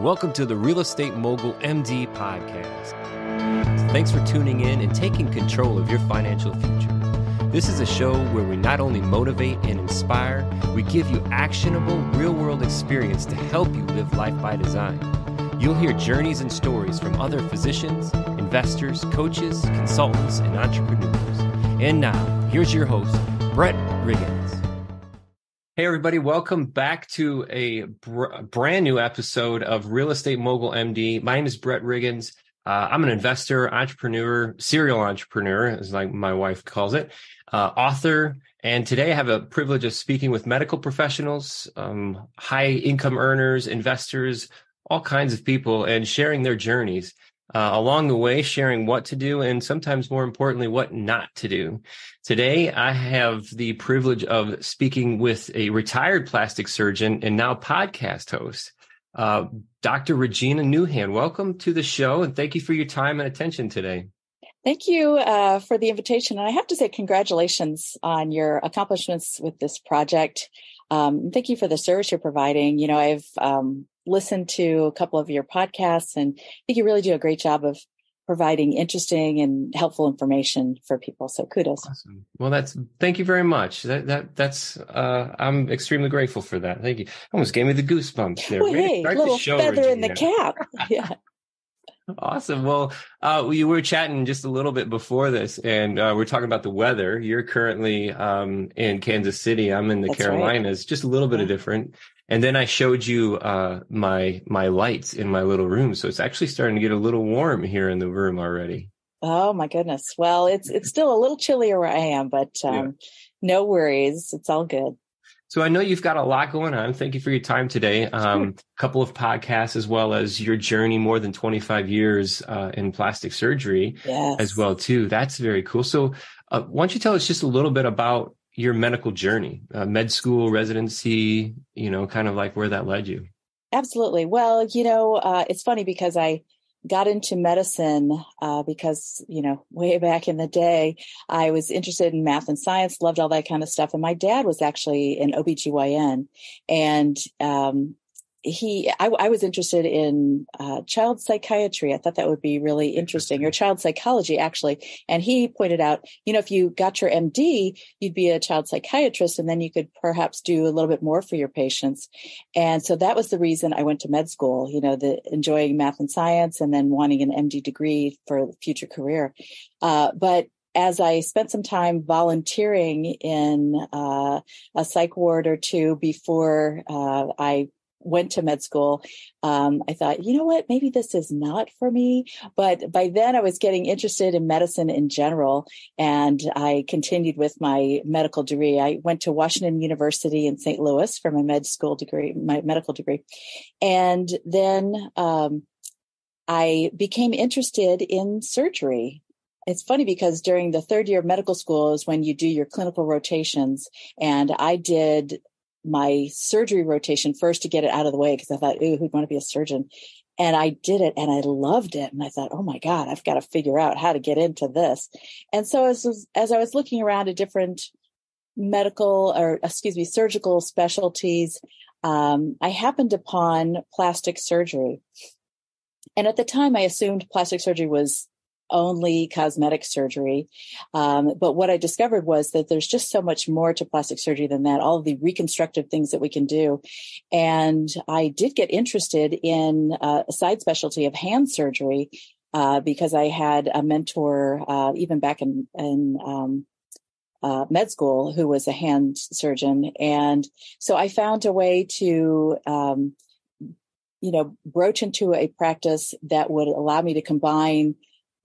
welcome to the Real Estate Mogul MD podcast. Thanks for tuning in and taking control of your financial future. This is a show where we not only motivate and inspire, we give you actionable, real-world experience to help you live life by design. You'll hear journeys and stories from other physicians, investors, coaches, consultants, and entrepreneurs. And now, here's your host, Brett Riggins. Hey, everybody. Welcome back to a brand new episode of Real Estate Mogul MD. My name is Brett Riggins. I'm an investor, entrepreneur, serial entrepreneur, as like my wife calls it, author. And today I have a privilege of speaking with medical professionals, high income earners, investors, all kinds of people, and sharing their journeys. Along the way, sharing what to do and sometimes more importantly, what not to do. Today, I have the privilege of speaking with a retired plastic surgeon and now podcast host, Dr. Regina Nouh. Welcome to the show and thank you for your time and attention today. Thank you for the invitation. And I have to say congratulations on your accomplishments with this project. Thank you for the service you're providing. You know, I've listened to a couple of your podcasts and I think you really do a great job of providing interesting and helpful information for people. So kudos. Awesome. Well, thank you very much. That's I'm extremely grateful for that. Thank you. Almost gave me the goosebumps there. Well, hey, little feather in the cap. Yeah. Awesome. Well, we were chatting just a little bit before this, and we're talking about the weather. You're currently in Kansas City. I'm in the Carolinas. Right. Just a little bit of different. And then I showed you my lights in my little room, so it's actually starting to get a little warm here in the room already. Oh my goodness! Well, it's still a little chillier where I am, but no worries. It's all good. So I know you've got a lot going on. Thank you for your time today. A couple of podcasts as well as your journey, more than 25 years in plastic surgery as well, too. That's very cool. So why don't you tell us just a little bit about your medical journey, med school, residency, kind of like where that led you? Absolutely. Well, it's funny because I got into medicine because, way back in the day, I was interested in math and science, loved all that kind of stuff. And my dad was actually an OBGYN. And I was interested in child psychiatry. I thought that would be really interesting, or child psychology, actually. And he pointed out, if you got your MD, you'd be a child psychiatrist, and then you could perhaps do a little bit more for your patients. And so that was the reason I went to med school, enjoying math and science and then wanting an MD degree for a future career. But as I spent some time volunteering in a psych ward or two before I went to med school, I thought, you know what, maybe this is not for me. But by then I was getting interested in medicine in general, and I continued with my medical degree. I went to Washington University in St. Louis for my medical degree. And then I became interested in surgery. It's funny because during the third year of medical school is when you do your clinical rotations. And I did my surgery rotation first to get it out of the way because I thought, ooh, who'd want to be a surgeon? And I did it and I loved it. And I thought, oh my God, I've got to figure out how to get into this. And so as I was looking around at different surgical specialties, I happened upon plastic surgery. And at the time I assumed plastic surgery was only cosmetic surgery. But what I discovered was that there's just so much more to plastic surgery than that, all of the reconstructive things that we can do. And I did get interested in a side specialty of hand surgery because I had a mentor, even back in med school, who was a hand surgeon. And so I found a way to broach into a practice that would allow me to combine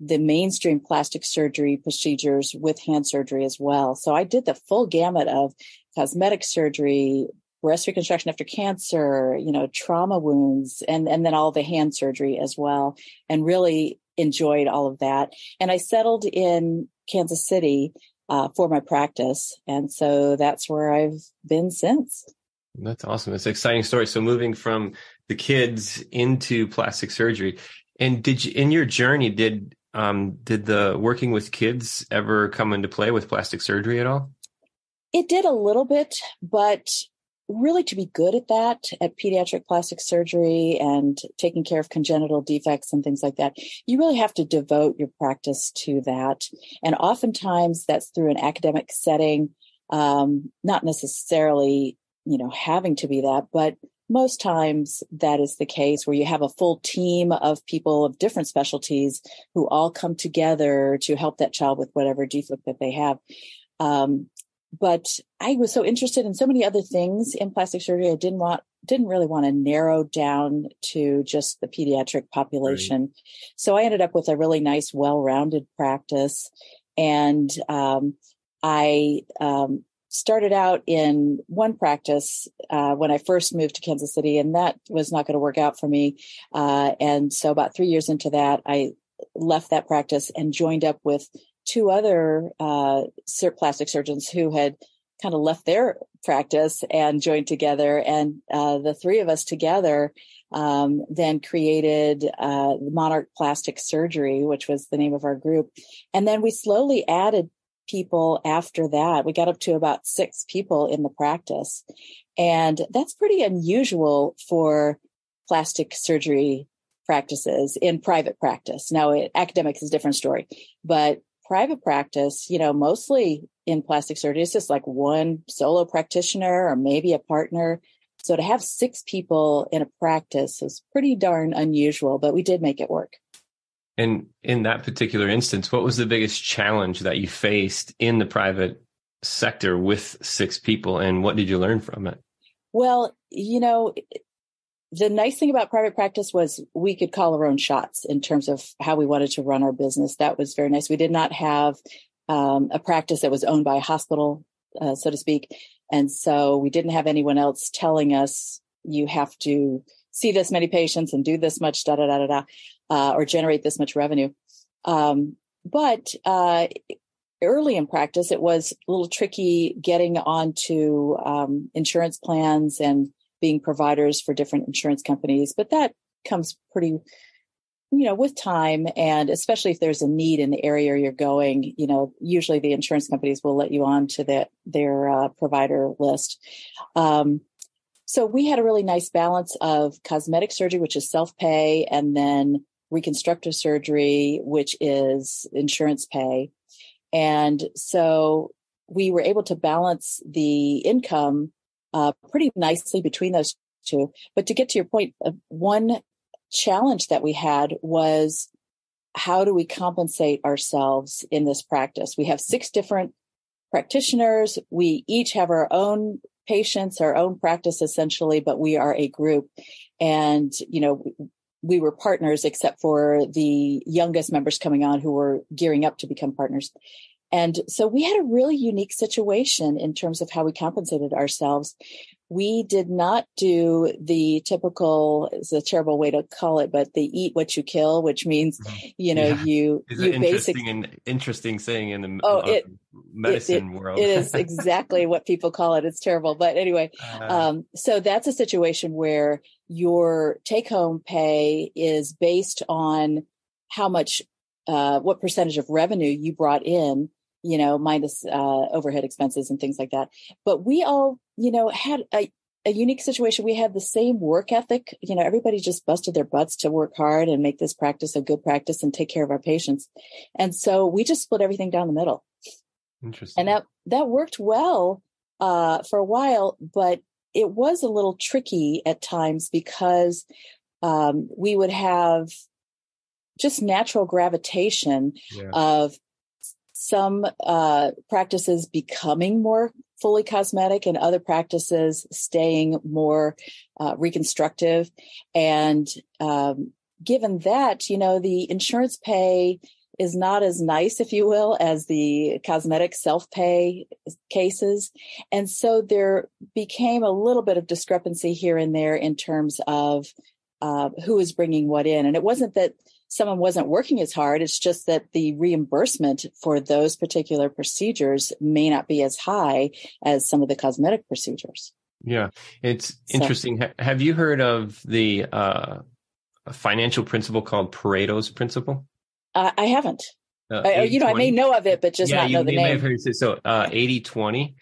the mainstream plastic surgery procedures with hand surgery as well. So I did the full gamut of cosmetic surgery, breast reconstruction after cancer, trauma wounds, and then all the hand surgery as well, and really enjoyed all of that. And I settled in Kansas City for my practice. And so that's where I've been since. That's awesome. It's an exciting story. So moving from the kids into plastic surgery, and in your journey, did the working with kids ever come into play with plastic surgery at all? It did a little bit, but really to be good at that, at pediatric plastic surgery and taking care of congenital defects and things like that, you really have to devote your practice to that. And oftentimes that's through an academic setting, not necessarily, having to be that, but most times that is the case where you have a full team of people of different specialties who all come together to help that child with whatever defect that they have. But I was so interested in so many other things in plastic surgery. I didn't really want to narrow down to just the pediatric population. Right. So I ended up with a really nice, well-rounded practice. And I started out in one practice when I first moved to Kansas City, and that was not going to work out for me. And so about 3 years into that, I left that practice and joined up with two other plastic surgeons who had kind of left their practice and joined together. And the three of us together then created Monarch Plastic Surgery, which was the name of our group. And then we slowly added people after that. We got up to about 6 people in the practice. And that's pretty unusual for plastic surgery practices in private practice. Now, academics is a different story, but private practice, mostly in plastic surgery, it's just like one solo practitioner or maybe a partner. So to have 6 people in a practice is pretty darn unusual, but we did make it work. And in that particular instance, what was the biggest challenge that you faced in the private sector with 6 people, and what did you learn from it? Well, the nice thing about private practice was we could call our own shots in terms of how we wanted to run our business. That was very nice. We did not have a practice that was owned by a hospital, so to speak. And so we didn't have anyone else telling us, you have to see this many patients and do this much, or generate this much revenue. But early in practice, it was a little tricky getting onto insurance plans and being providers for different insurance companies. But that comes pretty, with time. And especially if there's a need in the area you're going, usually the insurance companies will let you on to their provider list. So we had a really nice balance of cosmetic surgery, which is self-pay, and then reconstructive surgery, which is insurance pay. And so we were able to balance the income pretty nicely between those two. But to get to your point, one challenge that we had was, how do we compensate ourselves in this practice? We have 6 different practitioners. We each have our own patients, our own practice essentially, but we are a group. And, we were partners except for the youngest members coming on who were gearing up to become partners. And so we had a really unique situation in terms of how we compensated ourselves. We did not do the typical, it's a terrible way to call it, but the eat what you kill, which means, you interesting saying in the medicine world. It is exactly what people call it. It's terrible. But anyway, so that's a situation where your take-home pay is based on how much, what percentage of revenue you brought in, minus overhead expenses and things like that. But we all, had a unique situation. We had the same work ethic. Everybody just busted their butts to work hard and make this practice a good practice and take care of our patients. And so we just split everything down the middle. Interesting. And that worked well for a while, but it was a little tricky at times because we would have just natural gravitation of some practices becoming more fully cosmetic and other practices staying more reconstructive. And given that, the insurance pay is not as nice, if you will, as the cosmetic self-pay cases. And so there became a little bit of discrepancy here and there in terms of who is bringing what in. And it wasn't that someone wasn't working as hard. It's just that the reimbursement for those particular procedures may not be as high as some of the cosmetic procedures. Yeah, it's interesting. Have you heard of the financial principle called Pareto's principle? I haven't. I may know of it, but just not know the name. You may have heard it. So 80-20,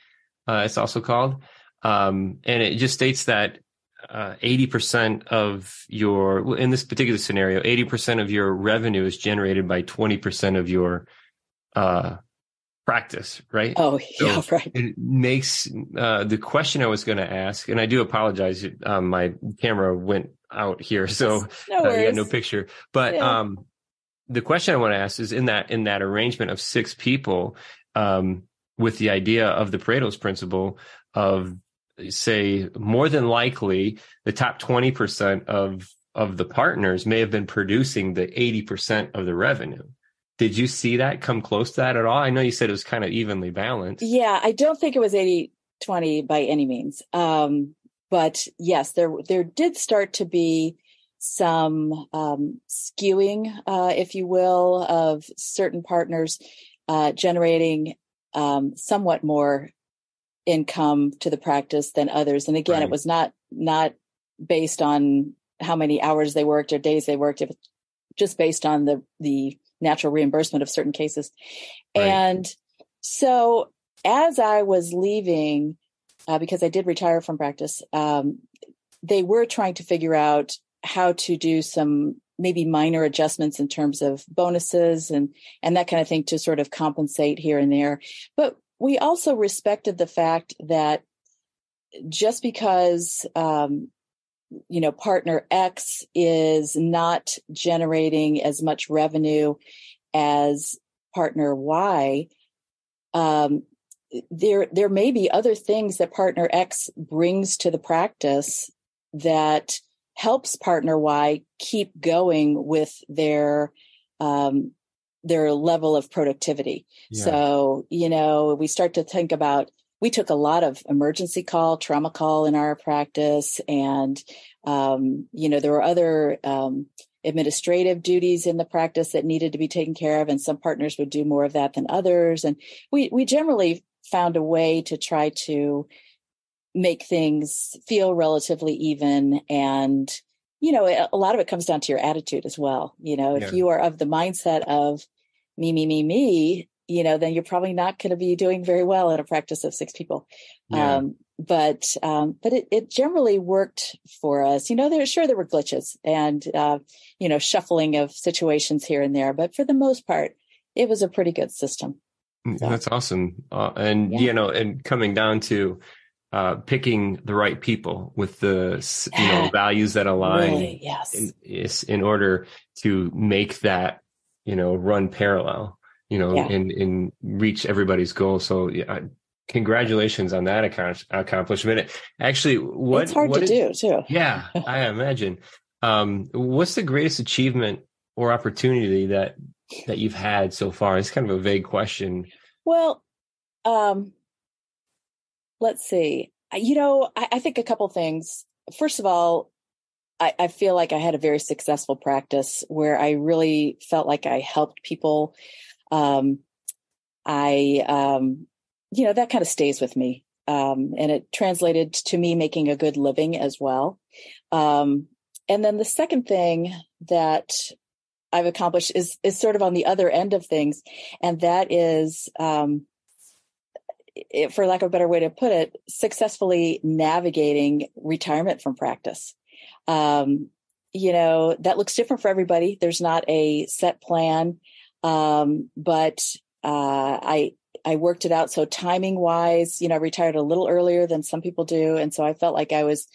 it's also called. And it just states that 80% of your, in this particular scenario, 80% of your revenue is generated by 20% of your practice, right? Oh, yeah, So right. it makes the question I was going to ask, and I do apologize, my camera went out here, so No you got worries. no picture. But Yeah. the question I want to ask is in that arrangement of six people, with the idea of the Pareto's principle of, say, more than likely the top 20% of the partners may have been producing the 80% of the revenue. Did you see that come close to that at all? I know you said it was kind of evenly balanced. Yeah, I don't think it was 80-20 by any means. But yes, there did start to be some skewing, if you will, of certain partners generating somewhat more income to the practice than others. And again, Right. it was not based on how many hours they worked or days they worked. It was just based on the natural reimbursement of certain cases. Right. And so as I was leaving, because I did retire from practice, they were trying to figure out how to do some maybe minor adjustments in terms of bonuses and that kind of thing to sort of compensate here and there. But we also respected the fact that just because, partner X is not generating as much revenue as partner Y, there may be other things that partner X brings to the practice that helps partner Y keep going with their level of productivity. Yeah. So, we start to think about, we took a lot of emergency call, trauma call in our practice. And, there were other administrative duties in the practice that needed to be taken care of. And some partners would do more of that than others. And we generally found a way to try to make things feel relatively even. And, a lot of it comes down to your attitude as well. If you are of the mindset of me, then you're probably not going to be doing very well in a practice of six people. Yeah. But it generally worked for us. There were glitches and, shuffling of situations here and there, but for the most part, it was a pretty good system. So. That's awesome. And coming down to picking the right people with the values that align, really, yes, in order to make that run parallel, and reach everybody's goal. So congratulations on that accomplishment. Actually, it's hard to do too. Yeah, I imagine. What's the greatest achievement or opportunity that you've had so far? It's kind of a vague question. Well, let's see. I think a couple things. First of all, I feel like I had a very successful practice where I really felt like I helped people. That kind of stays with me. And it translated to me making a good living as well. And then the second thing that I've accomplished is sort of on the other end of things. And that is, for lack of a better way to put it, successfully navigating retirement from practice. That looks different for everybody. There's not a set plan. But I worked it out. So timing wise, I retired a little earlier than some people do. And so I felt like I was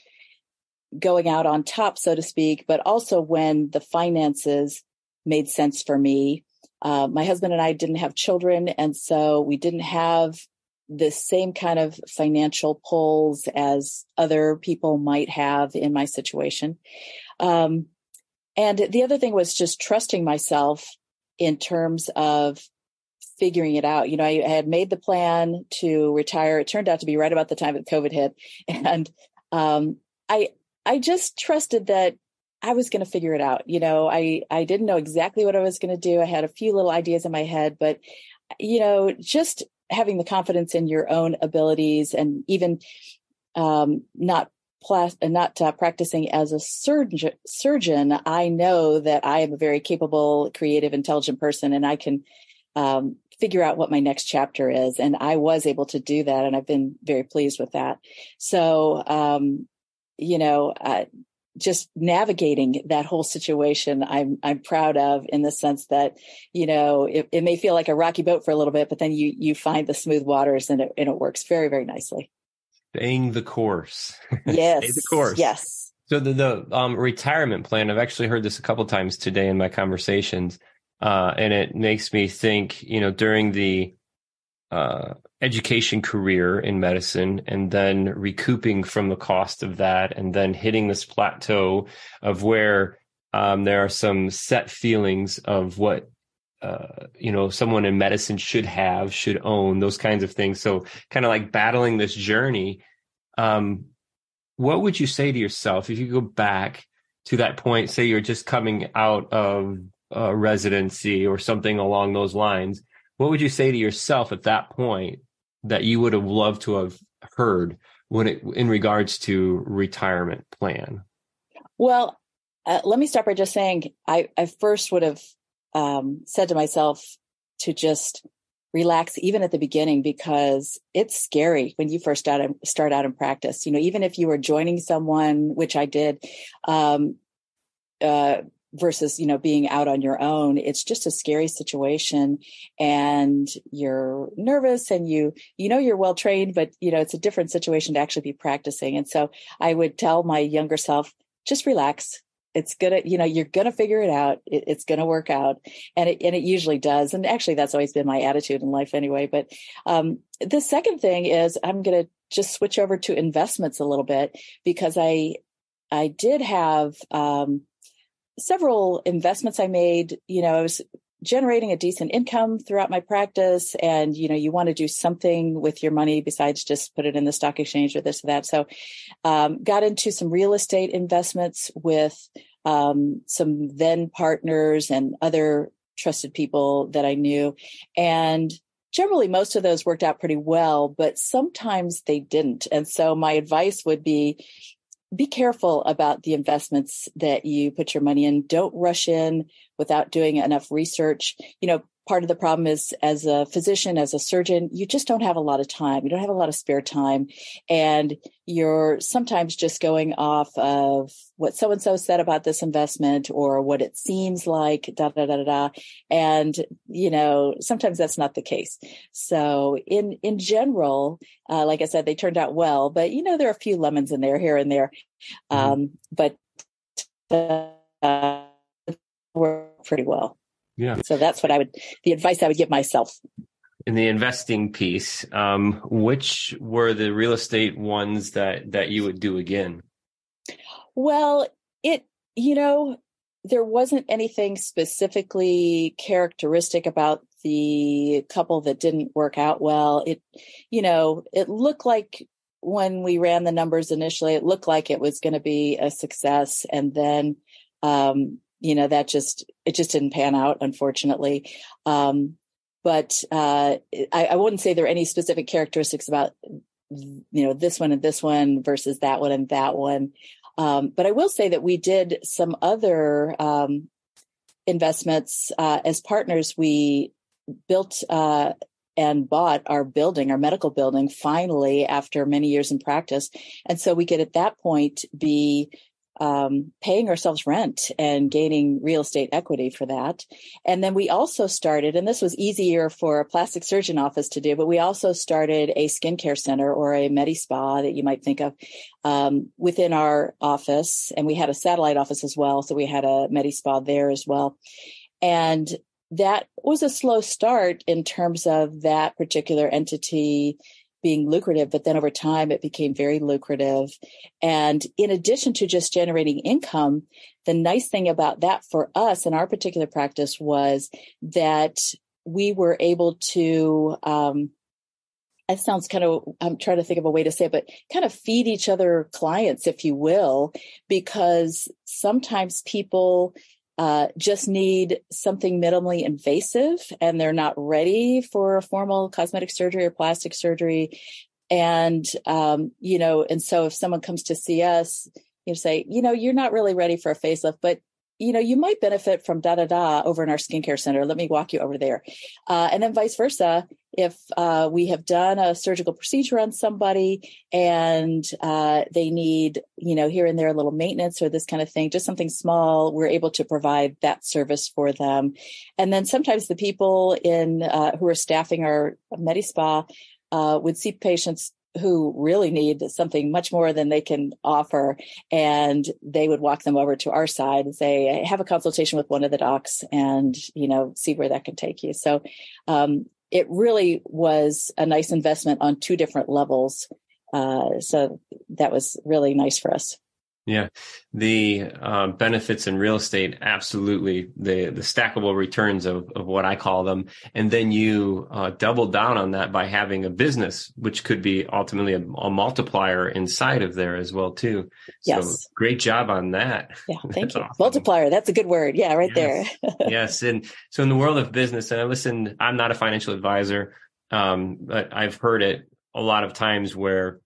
going out on top, so to speak, but also when the finances made sense for me. My husband and I didn't have children. And so we didn't have the same kind of financial pulls as other people might have in my situation. And the other thing was just trusting myself in terms of figuring it out. I had made the plan to retire. It turned out to be right about the time that COVID hit. And I just trusted that I was going to figure it out. I didn't know exactly what I was going to do. I had a few little ideas in my head, but, just having the confidence in your own abilities and even not practicing as a surgeon, I know that I am a very capable, creative, intelligent person, and I can figure out what my next chapter is. And I was able to do that. And I've been very pleased with that. So, just navigating that whole situation, I'm proud of, in the sense that, it may feel like a rocky boat for a little bit, but then you find the smooth waters, and it works very, very nicely. Staying the course. Yes. Stay the course. Yes. So the retirement plan, I've actually heard this a couple times today in my conversations, and it makes me think, during the education career in medicine, and then recouping from the cost of that, and then hitting this plateau of where there are some set feelings of what someone in medicine should own, those kinds of things. So kind of like battling this journey. What would you say to yourself if you go back to that point? Say you're just coming out of residency or something along those lines. What would you say to yourself at that point that you would have loved to have heard in regards to retirement plan? Well, let me start by just saying I first would have said to myself to just relax, even at the beginning, because it's scary when you first start out in practice. Even if you were joining someone, which I did, versus, being out on your own, it's just a scary situation, and you're nervous, and you're well trained, but it's a different situation to actually be practicing. And so I would tell my younger self, just relax. It's gonna, you're gonna figure it out. It's gonna work out, and it usually does. And actually, that's always been my attitude in life anyway. But the second thing is, I'm gonna just switch over to investments a little bit, because I did have several investments I made. I was generating a decent income throughout my practice, and you want to do something with your money besides just put it in the stock exchange or this or that. So got into some real estate investments with some then partners and other trusted people that I knew, and generally most of those worked out pretty well, but sometimes they didn't. And so my advice would be careful about the investments that you put your money in. Don't rush in without doing enough research. Part of the problem is, as a physician, as a surgeon, you just don't have a lot of time. You don't have a lot of spare time. And you're sometimes just going off of what so-and-so said about this investment, or what it seems like, And, sometimes that's not the case. So in general, like I said, they turned out well, but, there are a few lemons in there, here and there. But work pretty well. Yeah. So that's the advice I would give myself. In the investing piece, which were the real estate ones that you would do again? Well, there wasn't anything specifically characteristic about the couple that didn't work out well. It looked like, when we ran the numbers initially, it looked like it was going to be a success. And then, it just didn't pan out, unfortunately. But I wouldn't say there are any specific characteristics about, this one and this one versus that one and that one. But I will say that we did some other investments as partners. We built and bought our medical building, finally, after many years in practice. And so we could at that point be paying ourselves rent and gaining real estate equity for that. And then we also started, and this was easier for a plastic surgeon office to do, but we also started a skincare center, or a Medi-Spa that you might think of, within our office. And we had a satellite office as well. So we had a Medi-Spa there as well. And that was a slow start in terms of that particular entity being lucrative, but then over time it became very lucrative. And in addition to just generating income, the nice thing about that for us in our particular practice was that we were able to, it sounds kind of, I'm trying to think of a way to say it, but kind of feed each other clients, if you will, because sometimes people just need something minimally invasive, and they're not ready for a formal cosmetic surgery or plastic surgery. And, and so if someone comes to see us, say, you're not really ready for a facelift, but you might benefit from da da da over in our skincare center. Let me walk you over there. And then vice versa. If we have done a surgical procedure on somebody and they need, here and there a little maintenance or this kind of thing, just something small, we're able to provide that service for them. And then sometimes the people who are staffing our MediSpa would see patients who really need something much more than they can offer. And they would walk them over to our side and say, have a consultation with one of the docs and, see where that can take you. So it really was a nice investment on two different levels. So that was really nice for us. Yeah. The benefits in real estate, absolutely. The stackable returns of what I call them. And then you double down on that by having a business, which could be ultimately a multiplier inside of there as well, too. Yes. So great job on that. Yeah, thank you. Awesome. Multiplier. That's a good word. Yeah, right there. Yes. And so in the world of business, and I'm not a financial advisor, but I've heard it a lot of times where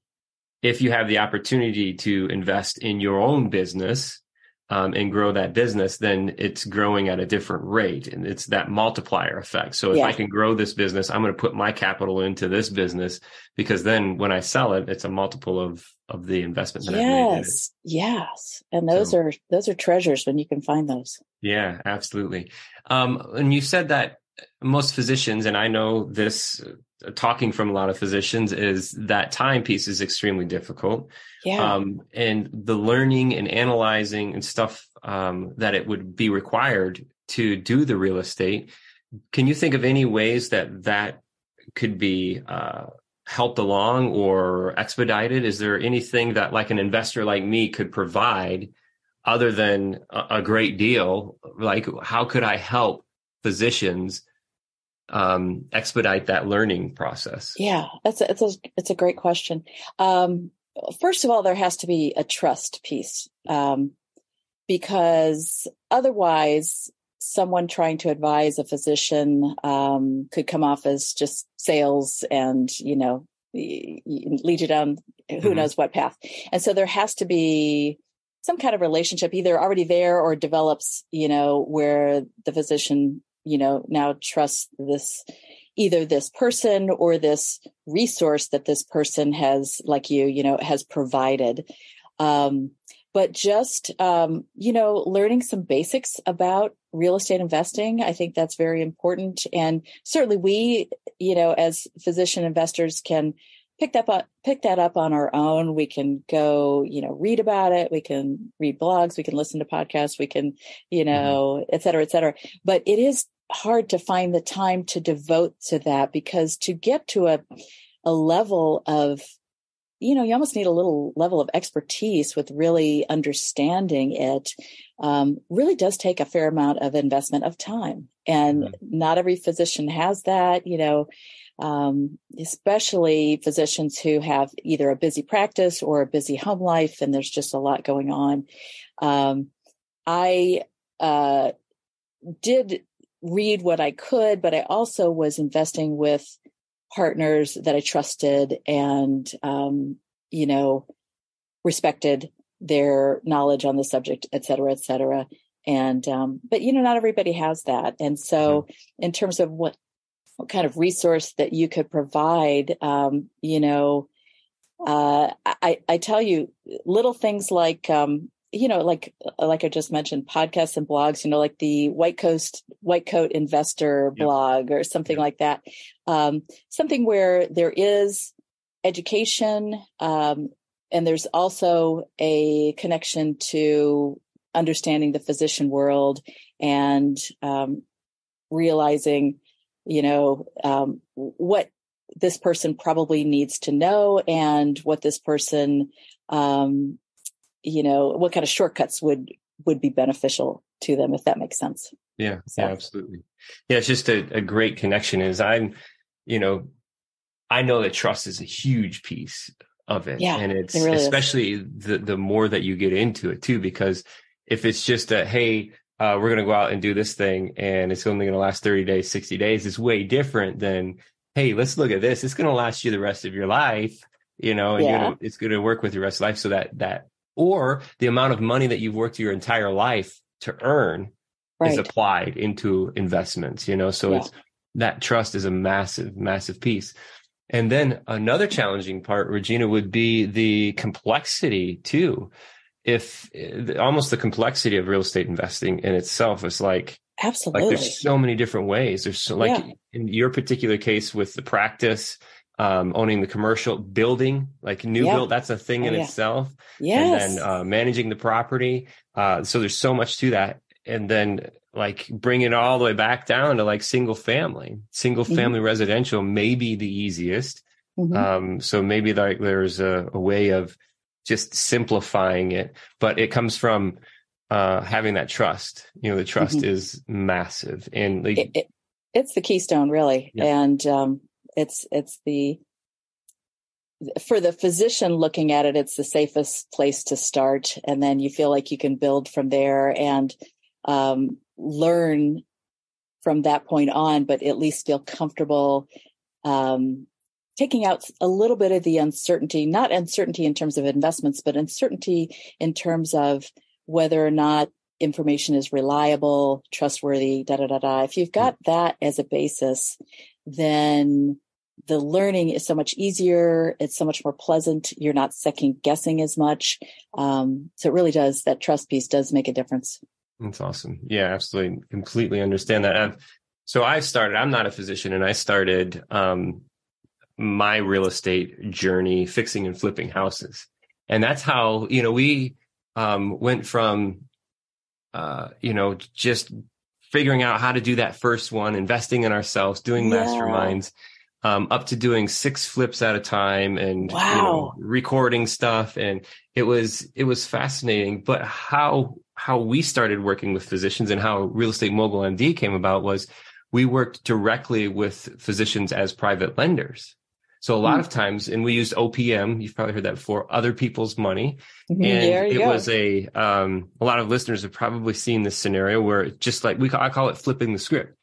if you have the opportunity to invest in your own business and grow that business, then it's growing at a different rate. And it's that multiplier effect. So if I can grow this business, I'm going to put my capital into this business, because then when I sell it, it's a multiple of the investment that I've made in it. Yes. And those are treasures when you can find those. Yeah, absolutely. And you said that most physicians, and I know this, talking from a lot of physicians, is that time piece is extremely difficult. Yeah. And the learning and analyzing and stuff that it would be required to do the real estate. Can you think of any ways that could be helped along or expedited? Is there anything that like an investor like me could provide other than a great deal? Like, how could I help physicians expedite that learning process? Yeah, it's a great question. First of all, there has to be a trust piece, because otherwise someone trying to advise a physician could come off as just sales and, lead you down who knows what path. And so there has to be some kind of relationship either already there or develops, where the physician now trust either this person or this resource that this person has, like has provided. But just, learning some basics about real estate investing, I think that's very important. And certainly we, as physician investors can pick that up on our own. We can go, read about it. We can read blogs. We can listen to podcasts. We can, et cetera, et cetera. But it is hard to find the time to devote to that, because to get to a level of, you almost need a little level of expertise with really understanding it, really does take a fair amount of investment of time. And not every physician has that, especially physicians who have either a busy practice or a busy home life, and there's just a lot going on. I did read what I could, but I also was investing with partners that I trusted and, respected their knowledge on the subject, et cetera, et cetera. And, but, not everybody has that. And so in terms of what kind of resource that you could provide, I tell you little things like, like I just mentioned, podcasts and blogs, like the White Coat Investor blog or something like that. Something where there is education, and there's also a connection to understanding the physician world and realizing, what this person probably needs to know and what this person, what kind of shortcuts would be beneficial to them, if that makes sense. Yeah, yeah, absolutely. Yeah, it's just a great connection. I know that trust is a huge piece of it. Yeah, and it's it really especially the more that you get into it too, because if it's just hey, we're going to go out and do this thing and it's only going to last 30 days, 60 days, it's way different than, hey, let's look at this. It's going to last you the rest of your life, and it's going to work with your rest of life. So that or the amount of money that you've worked your entire life to earn is Right. applied into investments, so Yeah. it's that trust is a massive, massive piece. And then another challenging part, Regina, would be the complexity too. If almost the complexity of real estate investing in itself is like Absolutely. there's so many different ways. There's so, like Yeah. in your particular case with the practice, owning the commercial building, like new Yeah. build, that's a thing Oh, in yeah. itself. And then Yes. managing the property. So there's so much to that. And then like bring it all the way back down to like single family Hmm. residential may be the easiest. Hmm. So maybe like there's a way of just simplifying it, but it comes from having that trust. The trust Hmm. is massive, and like, It's the keystone, really. yeah, And it's the for the physician looking at it, it's the safest place to start, and then you feel like you can build from there and learn from that point on, but at least feel comfortable taking out a little bit of the uncertainty, not uncertainty in terms of investments, but uncertainty in terms of whether or not information is reliable, trustworthy, da da da da. If you've got that as a basis, then the learning is so much easier. It's so much more pleasant. You're not second guessing as much. So it really does. That trust piece does make a difference. that's awesome. Yeah, absolutely, completely understand that. I'm not a physician, and I started my real estate journey fixing and flipping houses, and that's how we went from just figuring out how to do that first one, investing in ourselves, doing Yeah. masterminds, up to doing 6 flips at a time and, Wow. recording stuff. And it was fascinating. But how we started working with physicians and how Real Estate Mogul MD came about was we worked directly with physicians as private lenders. So a lot of times, and we used OPM, you've probably heard that before, other people's money. And There you it go. was a lot of listeners have probably seen this scenario where it's just like I call it flipping the script.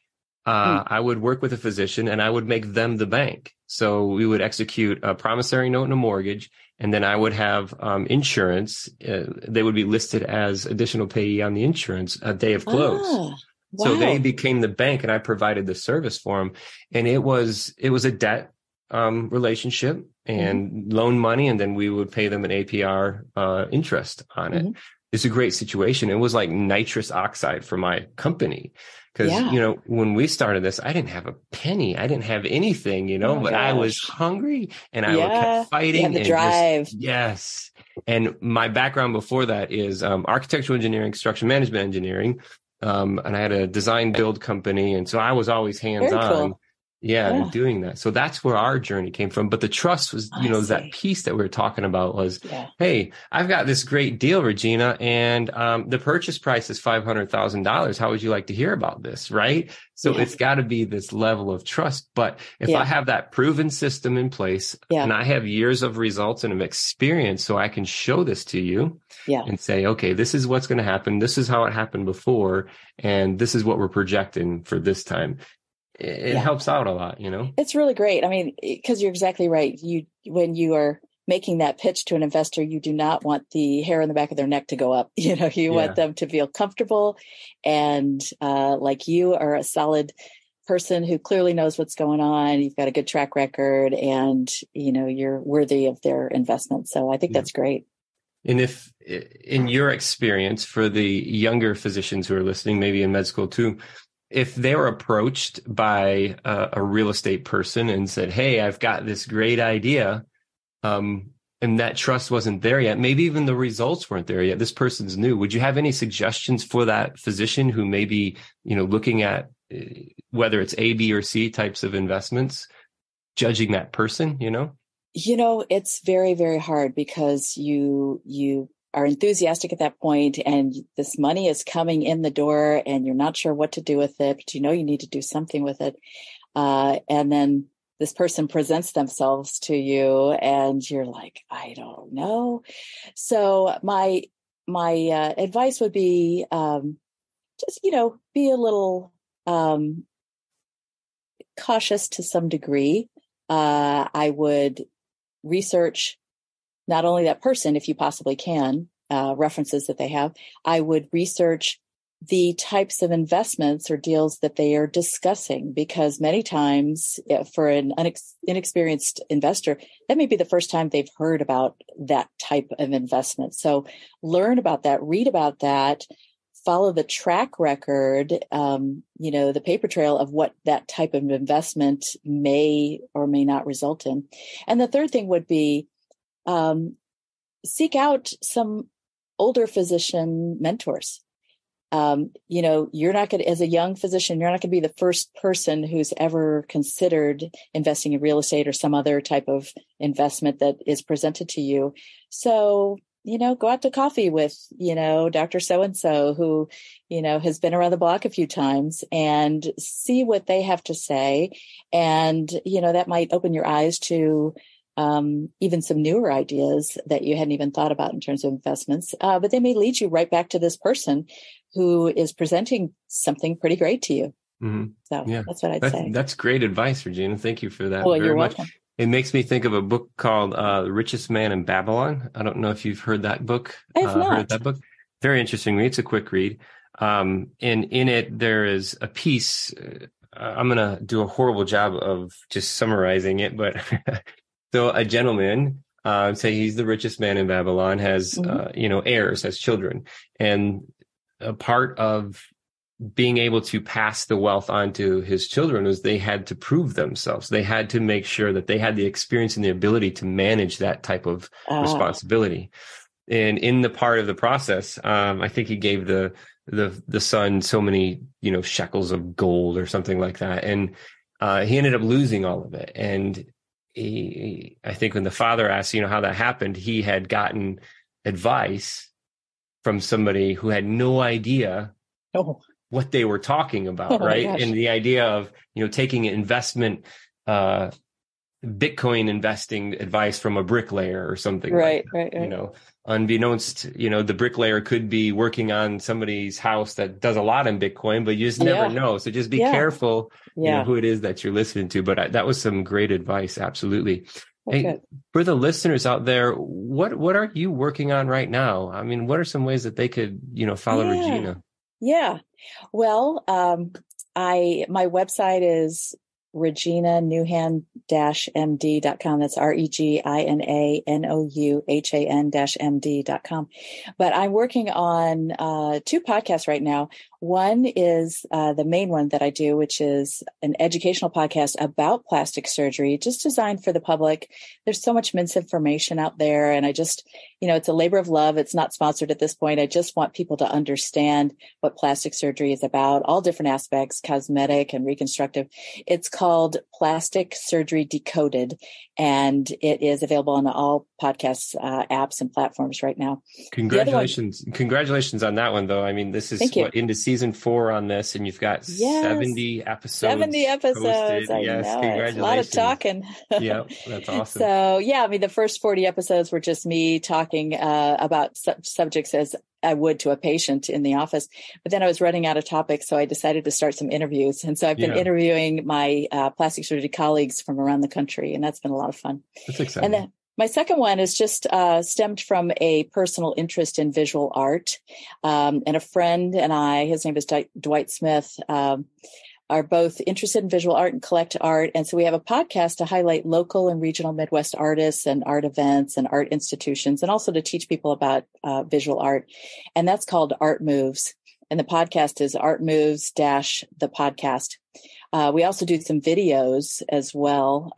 I would work with a physician and I would make them the bank. So we would execute a promissory note and a mortgage, and then I would have insurance. They would be listed as additional payee on the insurance a day of close. Ah, So they wow. became the bank, and I provided the service for them. And it was a debt relationship and loan money, and then we would pay them an APR interest on it. It's a great situation. It was like nitrous oxide for my company. Because, Yeah. when we started this, I didn't have a penny. I didn't have anything, Oh but I was gosh. hungry and I Yeah. kept You have fighting the and just, drive. yes. And my background before that is architectural engineering, construction management engineering. And I had a design build company. And so I was always hands Very on. cool. Yeah, Yeah. and doing that. So that's where our journey came from. But the trust was, I that see. piece that we were talking about was, Yeah. hey, I've got this great deal, Regina, and the purchase price is $500,000. How would you like to hear about this? Right. So Yeah. it's got to be this level of trust. But if I Yeah. have that proven system in place Yeah. and I have years of results and of experience, so I can show this to you Yeah. and say, okay, this is what's going to happen. This is how it happened before. And this is what we're projecting for this time. It Yeah. helps out a lot, It's really great. I mean, because you're exactly right. When you are making that pitch to an investor, you do not want the hair on the back of their neck to go up. You Yeah. want them to feel comfortable and like you are a solid person who clearly knows what's going on. You've got a good track record and, you're worthy of their investment. So I think Yeah. that's great. And if in your experience for the younger physicians who are listening, maybe in med school too, if they were approached by a real estate person and said, hey, I've got this great idea, and that trust wasn't there yet, maybe even the results weren't there yet, this person's new, would you have any suggestions for that physician who may be, looking at whether it's A, B, or C types of investments, judging that person, It's very, very hard because you are enthusiastic at that point and this money is coming in the door and you're not sure what to do with it, but you need to do something with it. And then this person presents themselves to you and you're like, I don't know. So my advice would be, just, be a little, cautious to some degree. I would research not only that person, if you possibly can, references that they have. I would research the types of investments or deals that they are discussing, because many times for an inexperienced investor, that may be the first time they've heard about that type of investment. So learn about that, read about that, follow the track record, the paper trail of what that type of investment may or may not result in. And the third thing would be seek out some older physician mentors. You're not going to, as a young physician, you're not going to be the first person who's ever considered investing in real estate or some other type of investment that is presented to you. So, go out to coffee with, Dr. So-and-so who, has been around the block a few times, and see what they have to say. And, that might open your eyes to even some newer ideas that you hadn't even thought about in terms of investments. But they may lead you right back to this person who is presenting something pretty great to you. Mm-hmm. So that's what I'd say. That's great advice, Regina. Thank you for that Well, very you're much. welcome. It makes me think of a book called The Richest Man in Babylon. I don't know if you've heard that book. I've not. Heard of that book? Very interesting. It's a quick read. And in it, there is a piece. I'm going to do a horrible job of just summarizing it, but so a gentleman, say he's the richest man in Babylon, has, heirs, has children. And a part of being able to pass the wealth on to his children was they had to prove themselves. They had to make sure that they had the experience and the ability to manage that type of responsibility. And in the part of the process, I think he gave the son so many, shekels of gold or something like that. And he ended up losing all of it. And I think when the father asked, how that happened, he had gotten advice from somebody who had no idea what they were talking about, right? And the idea of, taking investment, Bitcoin investing advice from a bricklayer or something like that. Right. Unbeknownst, the bricklayer could be working on somebody's house that does a lot in Bitcoin, but you just never know. So just be careful, who it is that you're listening to. But that was some great advice. Absolutely. Hey, for the listeners out there, what are you working on right now? I mean, what are some ways that they could, follow Regina? Yeah. Well, my website is reginanouhan-md.com. That's REGINANOUHAN-MD.com. But I'm working on 2 podcasts right now. One is the main one that I do, which is an educational podcast about plastic surgery, just designed for the public. There's so much misinformation out there, and I just, it's a labor of love. It's not sponsored at this point. I just want people to understand what plastic surgery is about, all different aspects, cosmetic and reconstructive. It's called Plastic Surgery Decoded, and it is available on all podcast apps and platforms right now. Congratulations on that one, though. I mean, this is into season 4 on this, and you've got 70 episodes. 70 episodes. Posted. I Yes, know. congratulations. It's a lot of talking. Yeah, that's awesome. So, the first 40 episodes were just me talking about subjects as I would to a patient in the office. But then I was running out of topics, so I decided to start some interviews. And so I've been interviewing my plastic surgery colleagues from around the country, and that's been a lot of fun. That's exciting. And then my second one is just stemmed from a personal interest in visual art. And a friend and I, his name is Dwight Smith, are both interested in visual art and collect art. And so we have a podcast to highlight local and regional Midwest artists and art events and art institutions, and also to teach people about visual art. And that's called Art Moves. And the podcast is Art Moves - the podcast. We also do some videos as well,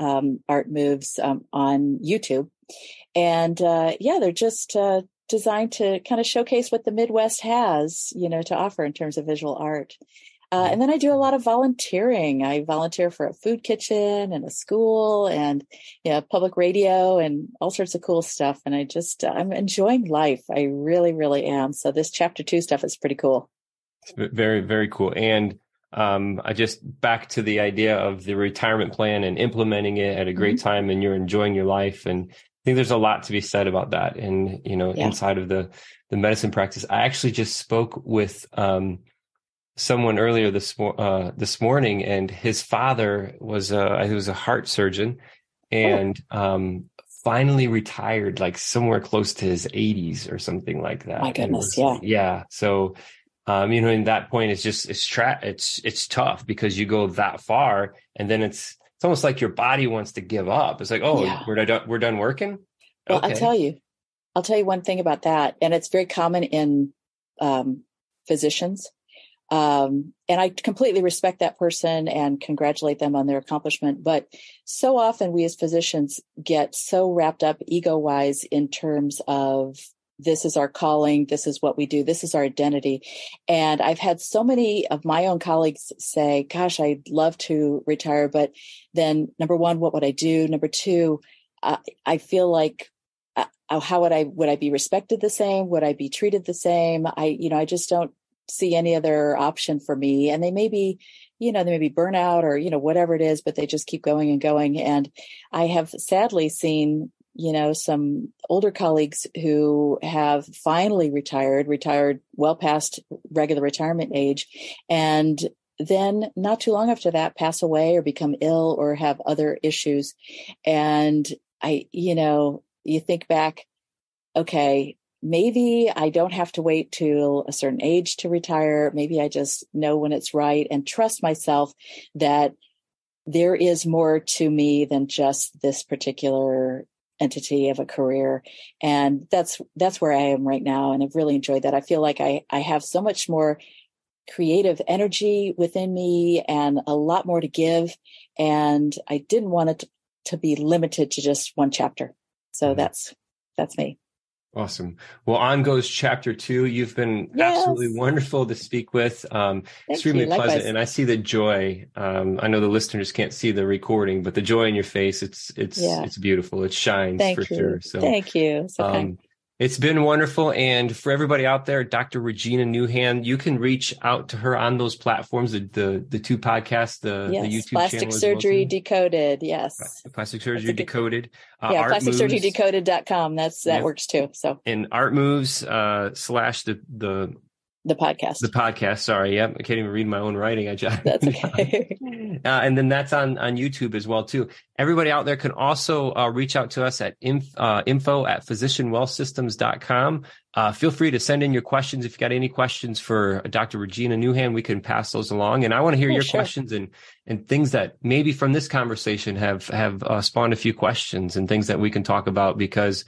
Art Moves on YouTube. And they're just designed to kind of showcase what the Midwest has, to offer in terms of visual art. And then I do a lot of volunteering. I volunteer for a food kitchen and a school and public radio and all sorts of cool stuff. And I'm enjoying life. I really, really am. So this chapter 2 stuff is pretty cool. Very, very cool. And I just back to the idea of the retirement plan and implementing it at a great time, and you're enjoying your life. And I think there's a lot to be said about that. And, inside of the medicine practice, I actually just spoke with someone earlier this morning, and his father was a heart surgeon, and finally retired, like somewhere close to his 80s or something like that. My goodness, yeah. So In that point, it's tough because you go that far, and then it's almost like your body wants to give up. It's like, oh, Yeah. we're done working. Well, Okay. I'll tell you one thing about that, and it's very common in physicians. And I completely respect that person and congratulate them on their accomplishment. But so often we as physicians get so wrapped up ego-wise in terms of this is our calling, this is what we do, this is our identity. And I've had so many of my own colleagues say, gosh, I'd love to retire, but then number one, what would I do? Number two, I feel like how would I be respected the same? Would I be treated the same? I just don't see any other option for me. And they may be burnout or, whatever it is, but they just keep going and going. And I have sadly seen, some older colleagues who have finally retired well past regular retirement age. And then not too long after that, pass away or become ill or have other issues. And you think back, okay, maybe I don't have to wait till a certain age to retire. Maybe I just know when it's right and trust myself that there is more to me than just this particular entity of a career. And that's where I am right now. And I've really enjoyed that. I feel like I have so much more creative energy within me and a lot more to give. And I didn't want it to be limited to just one chapter. So that's me. Awesome. Well, on goes chapter 2. You've been absolutely wonderful to speak with. Extremely pleasant. And I see the joy. I know the listeners can't see the recording, but the joy in your face, it's beautiful. It shines sure. So thank you. So kind. It's been wonderful. And for everybody out there, Dr. Regina Nouh, you can reach out to her on those platforms, the two podcasts, the YouTube Plastic channel. Surgery Decoded. Yes. Plastic Surgery Decoded. PlasticSurgeryDecoded.com. That works too. So. And Art Moves / the podcast. The podcast. Sorry. Yep. I can't even read my own writing. That's okay. And then that's on YouTube as well, too. Everybody out there can also reach out to us at info@physicianwellsystems.com. Feel free to send in your questions. If you got any questions for Dr. Regina Nouh, we can pass those along. And I want to hear your questions and things that maybe from this conversation have spawned a few questions and things that we can talk about, because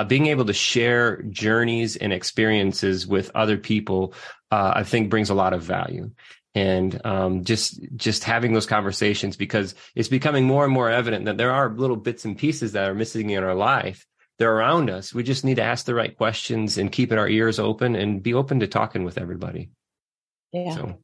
being able to share journeys and experiences with other people, I think brings a lot of value. And just having those conversations, because it's becoming more and more evident that there are little bits and pieces that are missing in our life. They're around us. We just need to ask the right questions and keep our ears open and be open to talking with everybody. Yeah. So,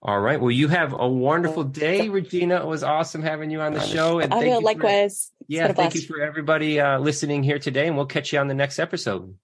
all right. Well, you have a wonderful day, Regina. It was awesome having you on the show. And likewise. Thank you for everybody listening here today, and we'll catch you on the next episode.